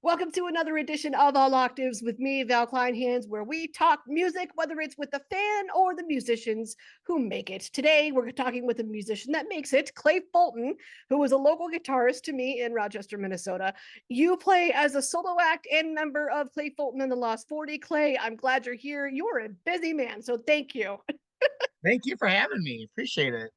Welcome to another edition of All Octaves with me, Val Kleinhans, where we talk music, whether it's with the fan or the musicians who make it. Today, we're talking with a musician that makes it, Clay Fulton, who is a local guitarist to me in Rochester, Minnesota. You play as a solo act and member of Clay Fulton and the Lost 40. Clay, I'm glad you're here. You're a busy man, so thank you. Thank you for having me. Appreciate it.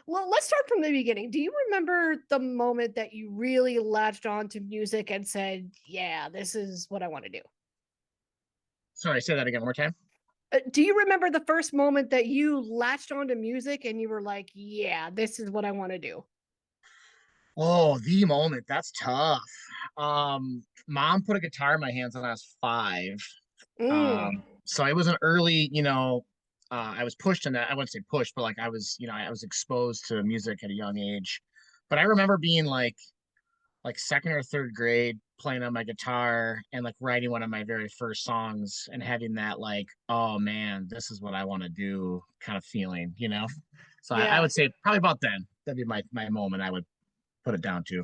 Well, let's start from the beginning. Do you remember the moment that you really latched on to music and said, yeah, this is what I want to do? Sorry, say that again one more time. Do you remember the first moment that you latched onto music and you were like, yeah, this is what I want to do? Oh, the moment. That's tough. Mom put a guitar in my hands when I was 5. Mm, So it was an early, I was pushed in that. I wouldn't say pushed, but like I was exposed to music at a young age. But I remember being like second or third grade playing on my guitar and like writing one of my very first songs and having that like, oh man, this is what I want to do kind of feeling. So I yeah. would say probably about then. That'd be my moment I would put it down to.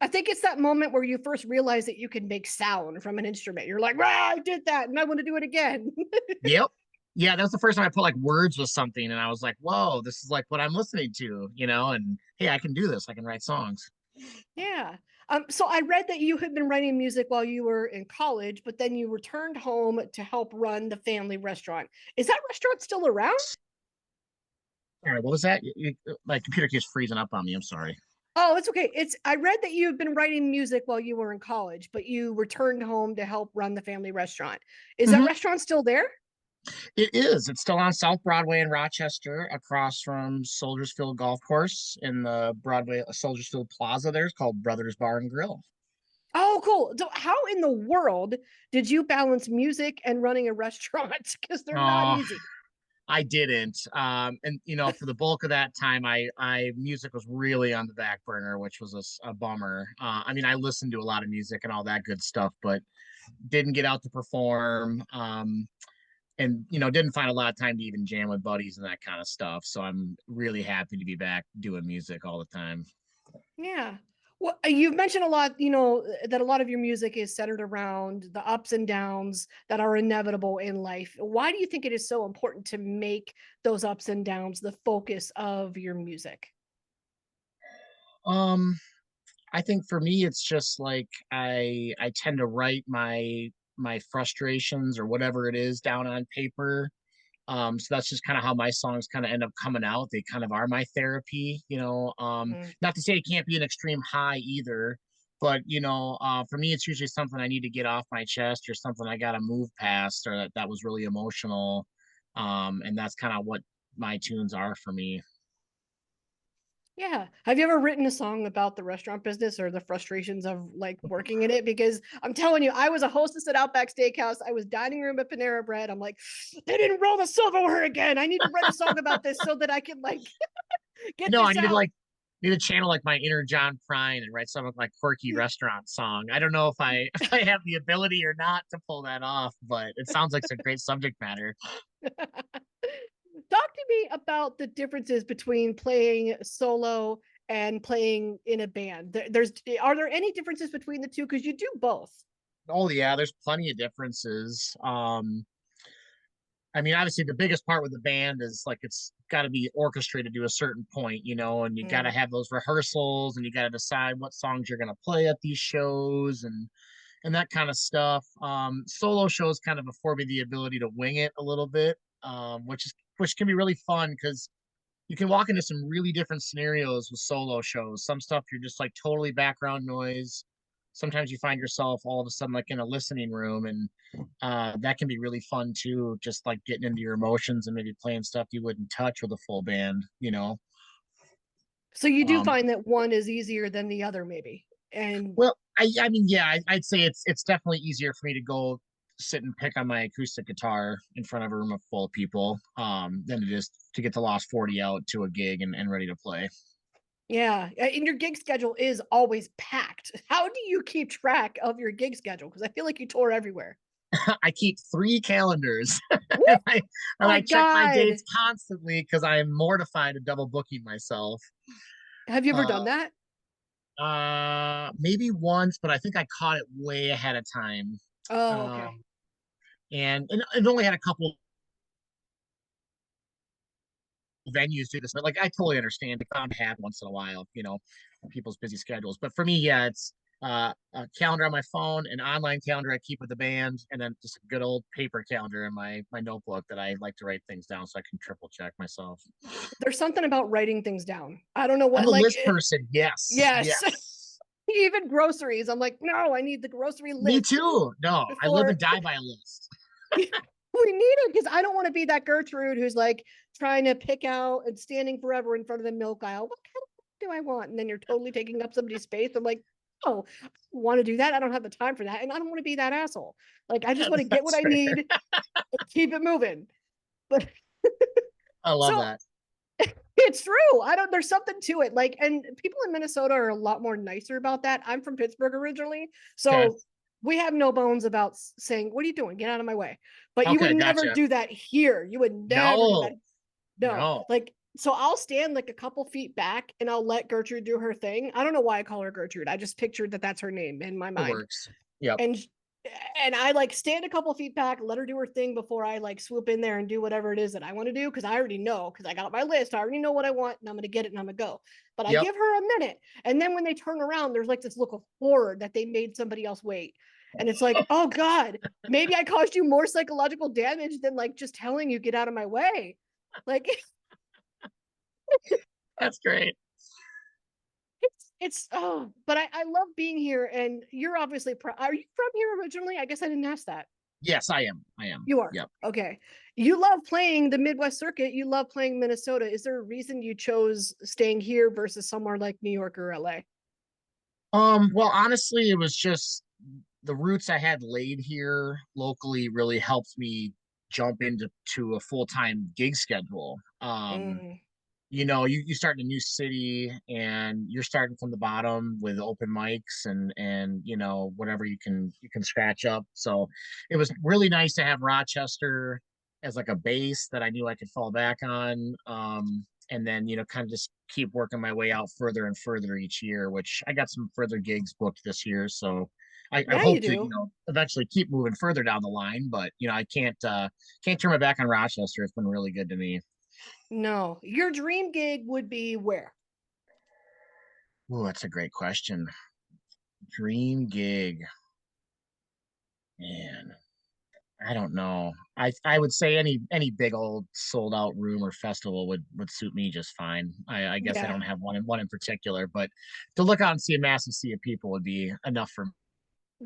I think it's that moment where you first realize that you can make sound from an instrument. You're like, wow, I did that and I want to do it again. Yep. Yeah, that was the first time I put like words with something and I was like, whoa, this is like what I'm listening to, and hey, I can do this. I can write songs. Yeah. So I read that you had been writing music while you were in college, but then you returned home to help run the family restaurant. Is that restaurant still around? All right, what was that? My computer keeps freezing up on me. I'm sorry. Oh, it's okay. It's I read that you've been writing music while you were in college, but you returned home to help run the family restaurant. Is that Mhm. restaurant still there? It is. It's still on South Broadway in Rochester, across from Soldiers Field Golf Course in the Broadway Soldiers Field Plaza. There, it's called Brothers Bar and Grill. Oh, cool. So how in the world did you balance music and running a restaurant? Because they're not Oh, easy. I didn't. And for the bulk of that time, I music was really on the back burner, which was a bummer. I mean, I listened to a lot of music and all that good stuff, but didn't get out to perform. And didn't find a lot of time to even jam with buddies and that kind of stuff. So I'm really happy to be back doing music all the time. Yeah. Well, you've mentioned a lot, that a lot of your music is centered around the ups and downs that are inevitable in life. Why do you think it is so important to make those ups and downs the focus of your music? Um, I think for me, it's just like I tend to write my frustrations or whatever it is down on paper. So that's just kind of how my songs kind of end up coming out. They kind of are my therapy. Mm. Not to say it can't be an extreme high either, but for me, it's usually something I need to get off my chest or something I got to move past or that was really emotional. And that's kind of what my tunes are for me. Yeah. Have you ever written a song about the restaurant business or the frustrations of like working in it? Because I'm telling you, I was a hostess at Outback Steakhouse. I was dining room at Panera Bread. I'm like, they didn't roll the silverware again. I need to write a song about this so that I can like get No, I this need to out. like need to channel like my inner John Prine and write some of like quirky restaurant song. I don't know if I if I have the ability or not to pull that off, but it sounds like some great subject matter. Talk to me about the differences between playing solo and playing in a band. There's are there any differences between the two? Because you do both. Oh yeah, there's plenty of differences. I mean, obviously the biggest part with the band is like it's got to be orchestrated to a certain point, and you got to Mm. have those rehearsals and you got to decide what songs you're going to play at these shows and that kind of stuff. Solo shows kind of afford me the ability to wing it a little bit, which can be really fun because you can walk into some really different scenarios with solo shows. Some stuff you're just like totally background noise. Sometimes you find yourself all of a sudden like in a listening room, and that can be really fun too. Just like getting into your emotions and maybe playing stuff you wouldn't touch with a full band. So you do Um, find that one is easier than the other, maybe. And well, I mean, yeah, I'd say it's definitely easier for me to go sit and pick on my acoustic guitar in front of a room of full of people than it is to get the Lost 40 out to a gig and ready to play. yeah, and your gig schedule is always packed. How do you keep track of your gig schedule? Because I feel like you tour everywhere. I keep 3 calendars Woo! and I and My I check my God. dates constantly because I am mortified of double booking myself. Have you ever Uh, done that? Maybe once, but I think I caught it way ahead of time. Oh, okay. Um, and I've only had a couple venues do this, but like I totally understand it bound to happen once in a while, people's busy schedules. But for me, yeah, it's a calendar on my phone, an online calendar I keep with the band, and then just a good old paper calendar in my notebook that I like to write things down so I can triple check myself. There's something about writing things down. I don't know I'm what, a like, list person. Yes, yes. yes. Even groceries. I'm like, no, I need the grocery Me list too. No, I live and before die by a list. we need it, because I don't want to be that Gertrude who's like trying to pick out and standing forever in front of the milk aisle. What kind of milk do I want? And then you're totally taking up somebody's space. I'm like, oh, I don't want to do that. I don't have the time for that. And I don't want to be that asshole. Like, I just want to get what That's I fair. need and keep it moving. But I love so that. it's true. I don't, there's something to it. Like, and people in Minnesota are a lot more nicer about that. I'm from Pittsburgh originally. Okay. So we have no bones about saying, what are you doing? Get out of my way. But you would Okay, never gotcha. do that here. You would never do that. No, No. no, Like, so I'll stand like a couple feet back and I'll let Gertrude do her thing. I don't know why I call her Gertrude. I just pictured that that's her name in my it mind. works. Yep, And I like stand a couple feet back, let her do her thing before I like swoop in there and do whatever it is that I want to do, because I already know, because I got my list. I already know what I want and I'm going to get it and I'm going to go. But I yep. give her a minute. And then when they turn around, there's like this look of horror that they made somebody else wait. And it's like, oh God, maybe I caused you more psychological damage than like just telling you get out of my way. Like, That's great. it's oh, but I love being here. And you're obviously are you from here originally? I guess I didn't ask that. Yes, I am. I am. You are. Yep. Okay. You love playing the Midwest circuit. You love playing Minnesota. Is there a reason you chose staying here versus somewhere like New York or LA? Well, honestly, it was just the roots I had laid here locally really helped me jump into a full-time gig schedule. Mm. You start in a new city and you're starting from the bottom with open mics and whatever you can scratch up. So it was really nice to have Rochester as like a base that I knew I could fall back on. And then kind of just keep working my way out further and further each year, which I got some further gigs booked this year. So I Yeah, you hope to do. eventually keep moving further down the line, but I can't turn my back on Rochester. It's been really good to me. No. Your dream gig would be where? Oh, that's a great question. Dream gig, man. I don't know. I would say any big old sold out room or festival would suit me just fine. I guess I Yeah, don't have one in particular, but to look out and see a massive sea of people would be enough for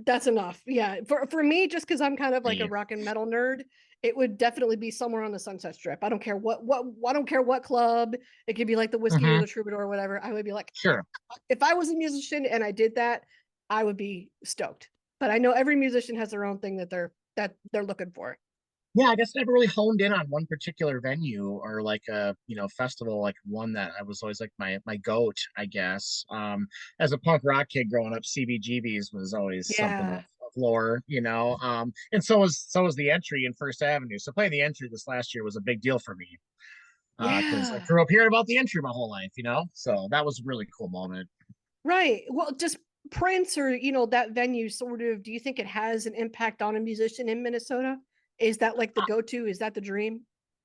that's enough. Yeah. For me, just because I'm kind of like a me. rock and metal nerd, it would definitely be somewhere on the Sunset Strip. I don't care what I don't care what club. It could be like the Whiskey or Hmm. the Troubadour or whatever. I would be like, Sure. if I was a musician and I did that, I would be stoked. But I know every musician has their own thing that they're looking for. Yeah, I guess I never really honed in on one particular venue or like a festival, like one that I was always like my goat, I guess. As a punk rock kid growing up, CBGB's was always something Yeah. of lore. And so was the entry in First Avenue. So playing the entry this last year was a big deal for me. Because I Yeah. grew up hearing about the entry my whole life. So that was a really cool moment. Right. Well, just Prince or, that venue sort of, do you think it has an impact on a musician in Minnesota? Is that like the go-to? Is that the dream?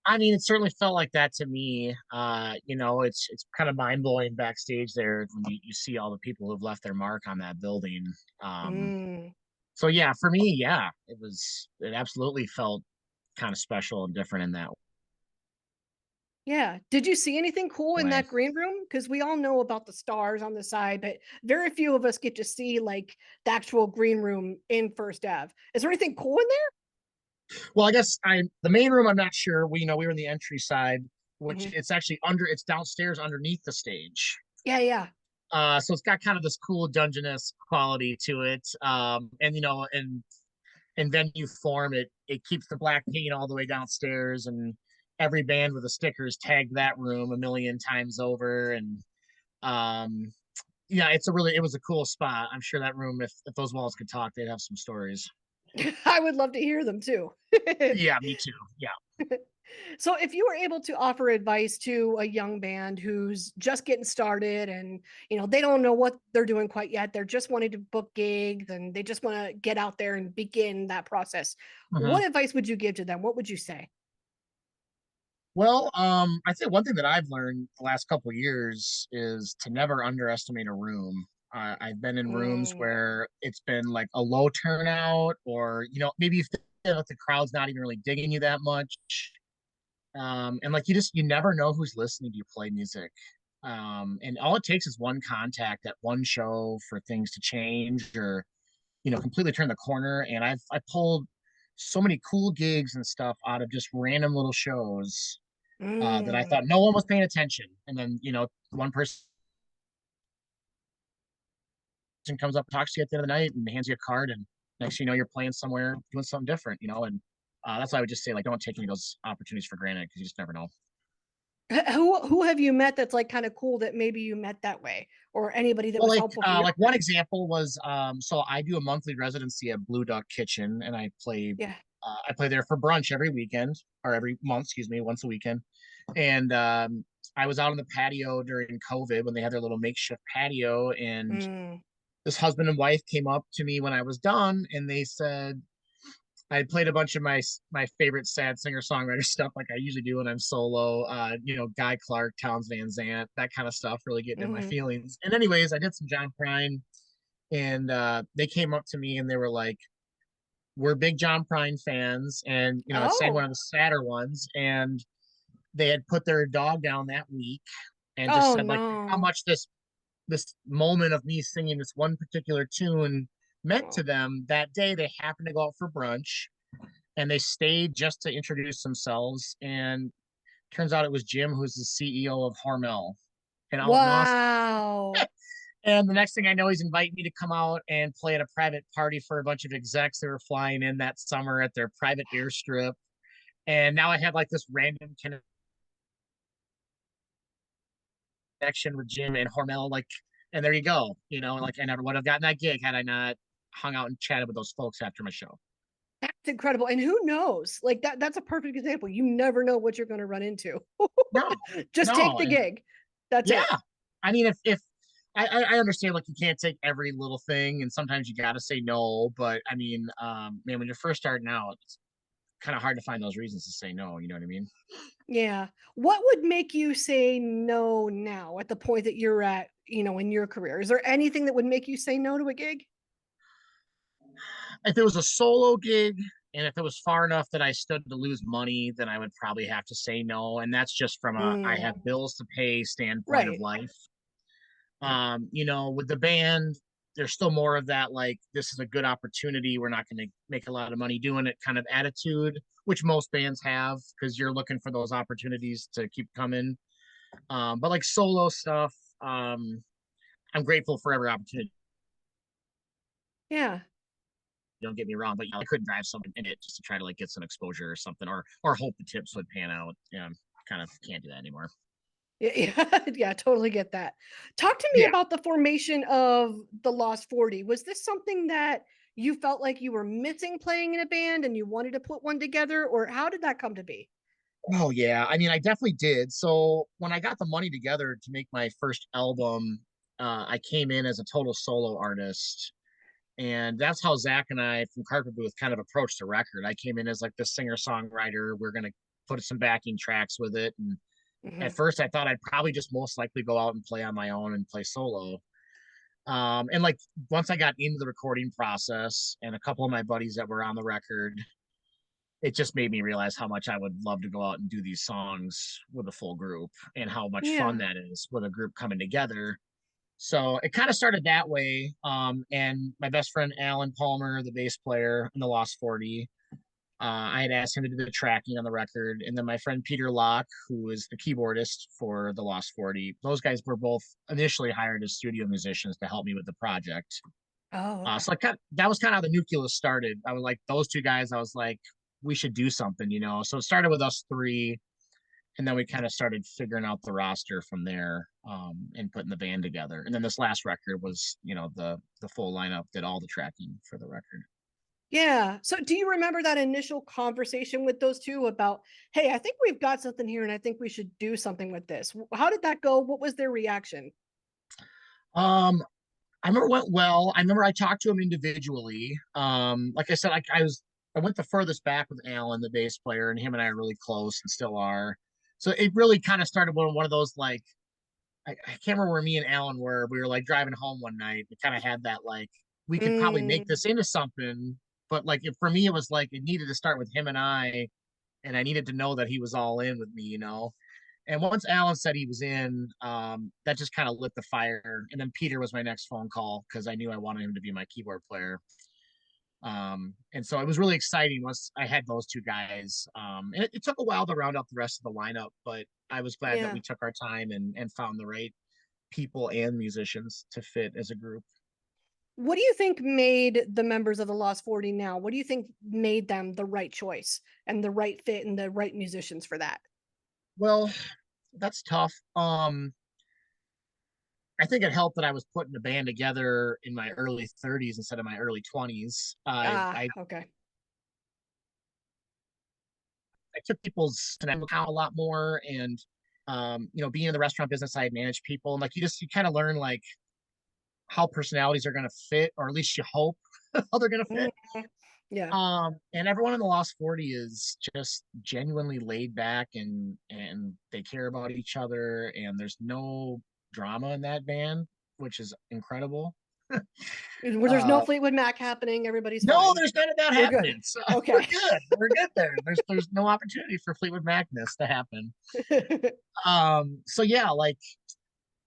I mean, it certainly felt like that to me. It's kind of mind blowing backstage there when you see all the people who've left their mark on that building. Um, Mm. so yeah, for me, yeah, it absolutely felt kind of special and different in that Yeah. Did you see anything cool in way. that green room? Because we all know about the stars on the side, but very few of us get to see like the actual green room in First Ave. Is there anything cool in Well, I guess the main room, I'm not sure. We were in the entry side, there? which Hmm. it's downstairs underneath the stage. Yeah, yeah. So it's got kind of this cool dungeness quality to it. And in venue form, it keeps the black paint all the way downstairs, and every band with a sticker is tagged that room a million times over. And um, yeah, it was a cool spot. I'm sure that room, if those walls could talk, they'd have some stories. I would love to hear them too. Yeah, me too. Yeah. So if you were able to offer advice to a young band who's just getting started and, they don't know what they're doing quite yet, they're just wanting to book gigs and they just want to get out there and begin that process. Mhm. What advice would you give to them? What would you say? Well, I think one thing that I've learned the last couple years is to never underestimate a room. I've been in rooms Mm, where it's been like a low turnout, or maybe you feel like the crowd's not even really digging you that much. And like you never know who's listening to you play music. And all it takes is one contact at one show for things to change, or completely turn the corner. And I pulled so many cool gigs and stuff out of just random little shows that I thought mm. no one was paying attention. And then, one person comes up, talks to you at the end of the night, and hands you a card. And next thing you know, you're playing somewhere, doing something different. And that's why I would just say, like, don't take any of those opportunities for granted, because you just never know. Who have you met that's like kind of cool that maybe you met that way, or anybody that Well, was like, helpful for your one career? example was, so I do a monthly residency at Blue Duck Kitchen, and Yeah. I play there for brunch every weekend, or every month, excuse me, once a weekend. And I was out on the patio during COVID when they had their little makeshift patio, and Mm. this husband and wife came up to me when I was done, and they said I had played a bunch of my favorite sad singer songwriter stuff, like I usually do when I'm solo. Guy Clark, Towns Van Zant, that kind of stuff, really getting in my Hmm. feelings. And anyways, I did some John Prine, and they came up to me and they were like, "We're big John Prine fans," and I sang one Oh. of the sadder ones, and they had put their dog down that week, and just Oh said like how no. much this moment of me singing this one particular tune meant to Oh. them that day. They happened to go out for brunch, and they stayed just to introduce themselves. And turns out it was Jim, who's the CEO of Hormel and out in Austin. Wow. And the next thing I know, he's inviting me to come out and play at a private party for a bunch of execs that were flying in that summer at their private airstrip. And now I have like this random connection with Jim and Hormel, like, and there you go. Like I never would have gotten that gig had I not hung out and chatted with those folks after my show. That's incredible. And who knows? Like that's a perfect example. You never know what you're going to run into. No, Just take no, the and gig. That's yeah, it. I mean, if I understand, like, you can't take every little thing, and sometimes you got to say no. But I mean, man, when you're first starting out, it's kind of hard to find those reasons to say no. You know what I mean? Yeah. What would make you say no now at the point that you're at, in your career? Is there anything that would make you say no to a gig? If it was a solo gig, and if it was far enough that I stood to lose money, then I would probably have to say no. And that's just from a I Mm, have bills to pay standpoint of right. life. With the band, there's still more of that, like, this is a good opportunity. We're not going to make a lot of money doing it kind of attitude, which most bands have, because you're looking for those opportunities to keep coming. But like solo stuff, I'm grateful for every opportunity. Yeah. Don't get me wrong, but I couldn't drive someone in it just to try to like get some exposure or something, or hope the tips would pan out. Yeah, kind of can't do that anymore. Yeah, yeah, yeah, totally get that. Talk to me Yeah. about the formation of the Lost 40. Was this something that you felt like you were missing playing in a band and you wanted to put one together, or how did that come to be? Oh yeah, I mean, I definitely did. So when I got the money together to make my first album, I came in as a total solo artist, and that's how Zach and I from Carpet Booth kind of approached the record. I came in as like the singer songwriter. We're gonna put some backing tracks with it, and at Mhm. first I thought I'd probably just most likely go out and play on my own and play solo. And like once I got into the recording process, and a couple of my buddies that were on the record, it just made me realize how much I would love to go out and do these songs with a full group, and how much fun Yeah. that is with a group coming together. So it kind of started that way. And my best friend Alan Palmer, the bass player in the Lost 40, I had asked him to do the tracking on the record. And then my friend Peter Locke, who is the keyboardist for the Lost 40, those guys were both initially hired as studio musicians to help me with the project. Oh, okay. So that was kind of how the nucleus started. I was like, those two guys, I was like, we should do something. So it started with us three, and then we kind of started figuring out the roster from there, and putting the band together. And then this last record was, the full lineup did all the tracking for the record. Yeah. So do you remember that initial conversation with those two about, hey, I think we've got something here and I think we should do something with this? How did that go? What was their reaction? Um, I remember it went well. I remember I talked to him individually. Like I said, I went the furthest back with Alan, the bass player, and him and I are really close and still are. So it really kind of started with one of those like I can't remember where me and Alan were. We were like driving home one night. We kind of had that like we could probably make Mm, this into something, but like for me it was like it needed to start with him and I needed to know that he was all in with me, you know. And once Alan said he was in, that just kind of lit the fire. And then Peter was my next phone call because I knew I wanted him to be my keyboard player. And so it was really exciting once I had those two guys. And it took a while to round up the rest of the lineup, but I was glad that yeah. we took our time and found the right people and musicians to fit as a group. What do you think made the members of the Lost 40 now? What do you think made them the right choice and the right fit and the right musicians for that? Well, that's tough. I think it helped that I was putting the band together in my early 30s instead of my early 20s. Ah, okay. I took people's account a lot more, and being in the restaurant business, I had managed people, and like you kind of learn like how personalities are going to fit, or at least you hope how they're going to Mm, fit. yeah. And everyone in the Lost 40 is just genuinely laid back and they care about each other, and there's no drama in that band, which is incredible. Where there's no Uh, Fleetwood Mac happening, everybody's no, fine. there's none of that We're good. happening. So we're Okay. good. We're good there. There's no opportunity for Fleetwood Macness to happen. So yeah, like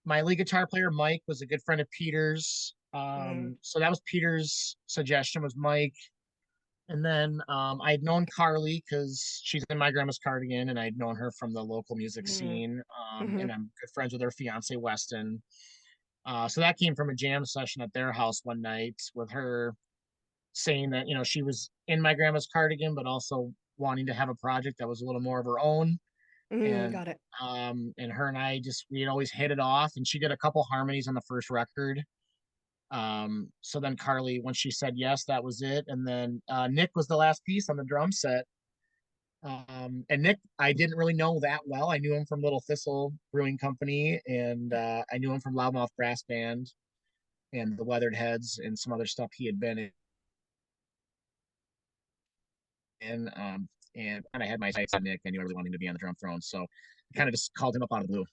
my lead guitar player Mike was a good friend of Peter's. Mm, So that was Peter's suggestion was Mike. And then I had known Carly because she's in my grandma's cardigan, and I'd known her from the local music mm, scene. And mhm, I'm good friends with her fiance Weston. So that came from a jam session at their house one night with her saying that she was in my grandma's cardigan, but also wanting to have a project that was a little more of her own. And got it. and her and I just we had always hit it off, and she did a couple harmonies on the first record. So then Carly, when she said yes, that was it. And then Nick was the last piece on the drum set. And Nick, I didn't really know that well. I knew him from Little Thistle Brewing Company, and I knew him from Loudmouth Brass Band and the Weathered Heads and some other stuff he had been in. And I had my sights on Nick. I knew I really wanted him to be on the drum throne. So I kind of just called him up out of the blue,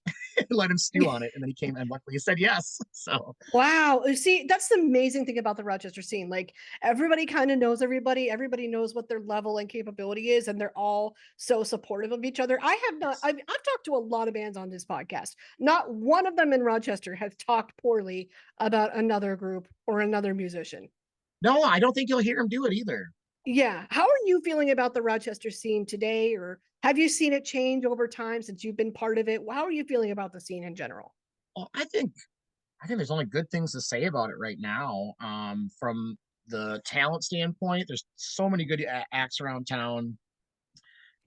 let him stew on it. And then he came and luckily he said yes. So Wow. See, that's the amazing thing about the Rochester scene. Like everybody kind of knows everybody. Everybody knows what their level and capability is, and they're all so supportive of each other. I have not. I've talked to a lot of bands on this podcast. Not one of them in Rochester has talked poorly about another group or another musician. no, I don't think you'll hear him do it either. Yeah. How are you feeling about the Rochester scene today, or have you seen it change over time since you've been part of it? How are you feeling about the scene in general? Well, I think there's only good things to say about it right now. From the talent standpoint, there's so many good acts around town,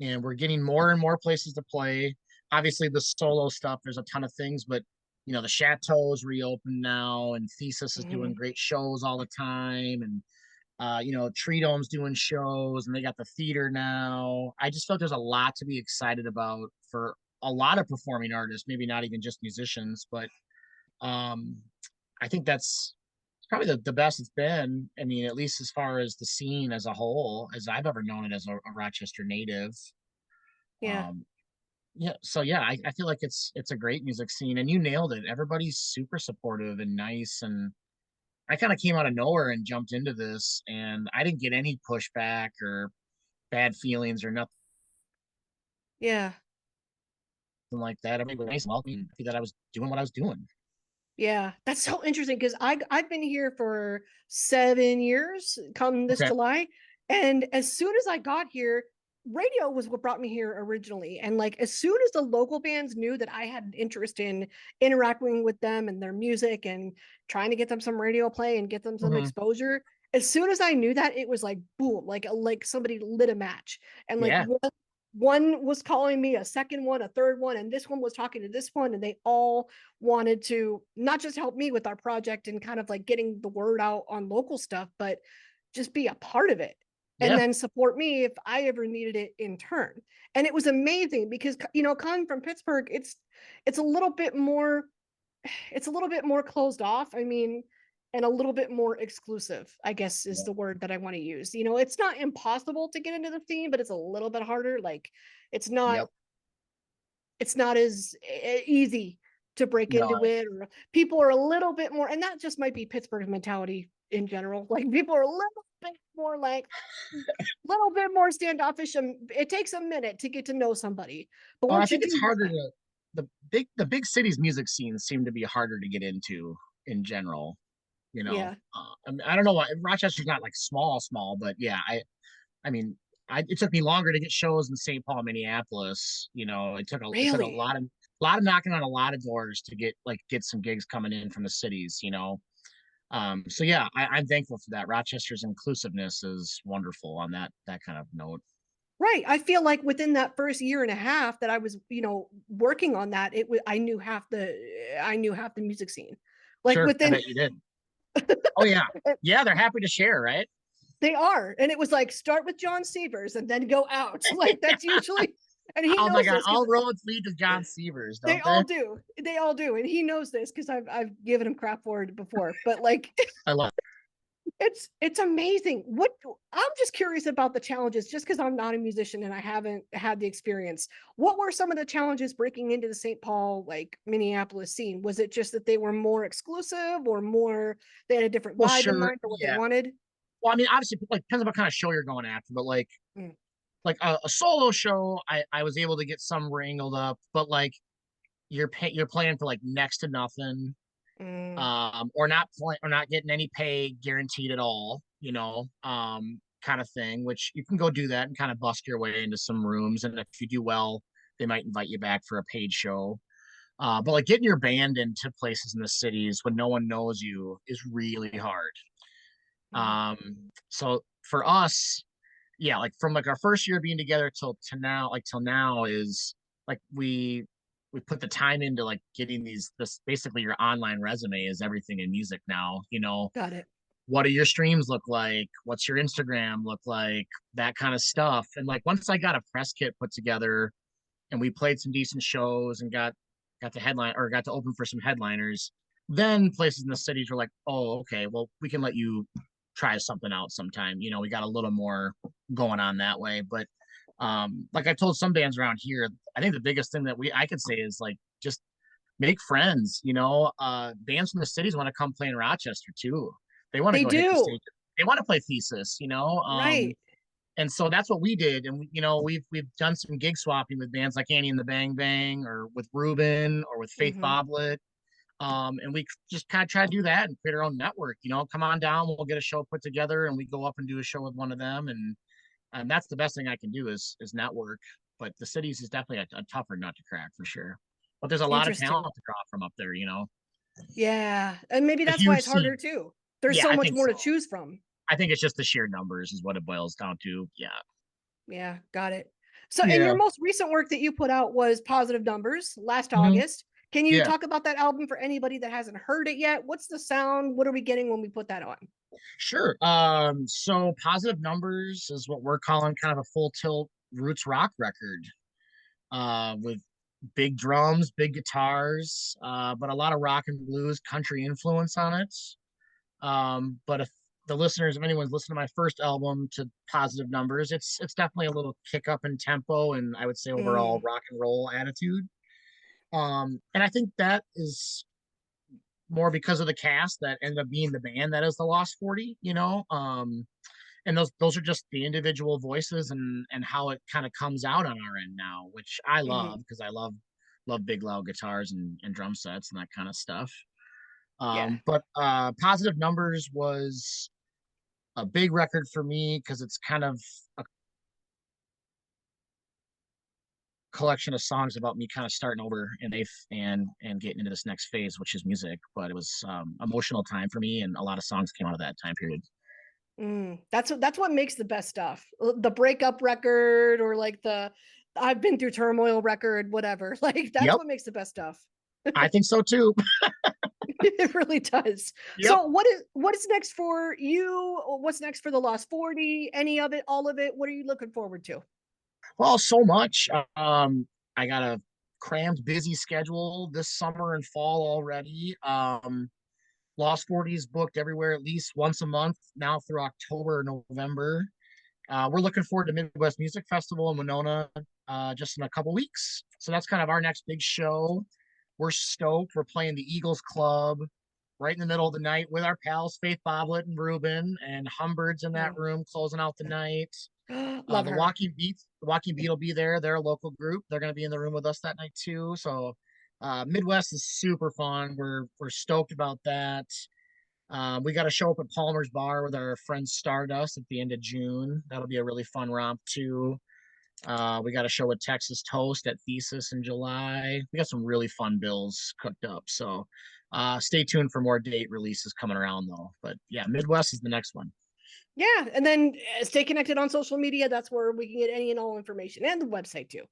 and we're getting more and more places to play. Obviously, the solo stuff, there's a ton of things, but the Chateau's reopened now, and Thesis is doing Mhm. great shows all the time, and Tree Dome's doing shows, and they got the theater now. I just felt there's a lot to be excited about for a lot of performing artists, maybe not even just musicians, but um, I think that's probably the best it's been. I mean, at least as far as the scene as a whole, as I've ever known it as a Rochester native. Yeah. Um, yeah, so yeah, I feel like it's a great music scene, and you nailed it. Everybody's super supportive and nice, and I kind of came out of nowhere and jumped into this, and I didn't get any pushback or bad feelings or nothing Yeah. like that. Everybody was nice and welcoming, happy that I was doing what I was doing. Yeah, that's so interesting because I've been here for 7 years come this Okay. July. And as soon as I got here, radio was what brought me here originally. And like as soon as the local bands knew that I had an interest in interacting with them and their music and trying to get them some radio play and get them some Hmm. exposure, as soon as I knew that, it was like boom, like somebody lit a match. And like Yeah. one was calling me, a second one, a third one, and this one was talking to this one, and they all wanted to not just help me with our project and kind of like getting the word out on local stuff, but just be a part of it and Yeah. then support me if I ever needed it in turn. And it was amazing because, coming from Pittsburgh, it's a little bit more it's a little bit more closed off. I mean, and a little bit more exclusive, I guess is Yeah. the word that I want to use. It's not impossible to get into the scene, but it's a little bit harder. Like it's not Yep. it's not as easy to break into No. it, or people are a little bit more, and that just might be Pittsburgh's mentality in general. Like people are a little bit more like little bit more standoffish, and it takes a minute to get to know somebody. But I once you think it's do harder that, to the big cities music scenes seem to be harder to get into in general. yeah, I mean, I don't know why Rochester's not like small, but yeah, I mean, it took me longer to get shows in St. Paul, Minneapolis. It took a really. lot of knocking on a lot of doors to get some gigs coming in from the cities. So yeah, I'm thankful for that. Rochester's inclusiveness is wonderful on that kind of note. Right. I feel like within that first year and a half that I was, working on that, I knew half the music scene. Like Sure, I within bet you did. Oh yeah, yeah, they're happy to share, right? they are. And it was like start with John Severs and then go out. Like that's usually, and he Oh my knows God, this because all roads lead to John Severs, they don't all they? do. They all do. And he knows this because I've given him crap for it before. But like I love. it's amazing. What I'm just curious about the challenges, just because I'm not a musician and I haven't had the experience. What were some of the challenges breaking into the St. Paul, like Minneapolis scene? Was it just that they were more exclusive, or more they had a different Well, vibe in sure, mind for what they yeah. wanted? Well, I mean, obviously, like depends on what kind of show you're going after, but Mm, like a solo show, I was able to get some wrangled up, but like you're playing for like next to nothing, mm, or not getting any pay guaranteed at all, kind of thing, which you can go do that and kind of bust your way into some rooms. And if you do well, they might invite you back for a paid show. But like getting your band into places in the cities when no one knows you is really hard. mm. So for us, yeah, like from like our first year being together till now is like we put the time into like getting this basically your online resume is everything in music now. Got it. What do your streams look like? What's your Instagram look like? That kind of stuff. And like once I got a press kit put together and we played some decent shows and got to open for some headliners, then places in the cities were like, oh, okay, well, we can let you try something out sometime. We got a little more going on that way. But like I told some bands around here, I think the biggest thing that I could say is like just make friends. Bands from the cities want to come play in Rochester too. They want to They go hit the do. stage. They want to play Thesis. Right. And so that's what we did. And we've done some gig swapping with bands like Annie and the Bang Bang, or with Ruben, or with Faith Hmm. Boblet. And we just kind of try to do that and create our own network. Come on down, we'll get a show put together, and we go up and do a show with one of them. And that's the best thing I can do is network. But the cities is definitely a tougher nut to crack for sure. But there's a lot of Interesting. talent to draw from up there. Yeah. And maybe A that's why huge it's harder scene. too. There's Yeah, so I much think more so. to choose from. I think it's just the sheer numbers is what it boils down to. Yeah. Yeah, got it. So, and Yeah. your most recent work that you put out was Positive Numbers last Hmm. August. Can you Yeah. talk about that album for anybody that hasn't heard it yet? What's the sound? What are we getting when we put that on? Sure. So Positive Numbers is what we're calling kind of a full tilt roots rock record, with big drums, big guitars, but a lot of rock and blues, country influence on it. But if the listeners, if anyone's listened to my first album, to Positive Numbers, it's definitely a little kick up in tempo, and I would say overall Mm, rock and roll attitude. And I think that is more because of the cast that ended up being the band that is the Lost 40. And those are just the individual voices and how it kind of comes out on our end now, which I hmm. love because I love big loud guitars and drum sets and that kind of stuff. Yeah. But Positive Numbers was a big record for me because it's kind of a collection of songs about me kind of starting over in life and getting into this next phase, which is music. But it was emotional time for me, and a lot of songs came out of that time period. That's what makes the best stuff. The breakup record, or like the I've been through turmoil record, whatever. Like that's Yep, what makes the best stuff. I think so too. It really does. Yep. So what is next for you? What's next for the Lost 40? Any of it, all of it? What are you looking forward to? Well, so much. I got a crammed, busy schedule this summer and fall already. Lost 40s booked everywhere at least once a month now through October or November. We're looking forward to Midwest Music Festival in Winona just in a couple weeks. So that's kind of our next big show. We're stoked. We're playing the Eagles Club right in the middle of the night with our pals Faith Boblet and Ruben and Humbert's in that Oh, room closing out the night. love her. The Walking Beat will be there. They're a local group. They're going to be in the room with us that night too. So Midwest is super fun. We're stoked about that. We got to show up at Palmer's Bar with our friend Stardust at the end of June. That'll be a really fun romp too. We got a show with Texas Toast at Thesis in July. We got some really fun bills cooked up. So stay tuned for more date releases coming around though. But yeah, Midwest is the next one. Yeah, and then stay connected on social media. That's where we can get any and all information, and the website too.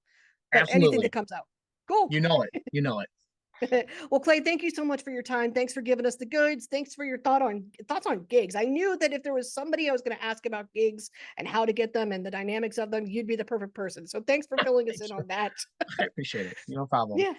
But anything that Absolutely. comes out, cool. You know it. You know it. Well, Clay, thank you so much for your time. Thanks for giving us the goods. Thanks for your thoughts on gigs. I knew that if there was somebody I was going to ask about gigs and how to get them and the dynamics of them, you'd be the perfect person. So thanks for filling us Thank in you. on that. I appreciate it. No problem. Yeah.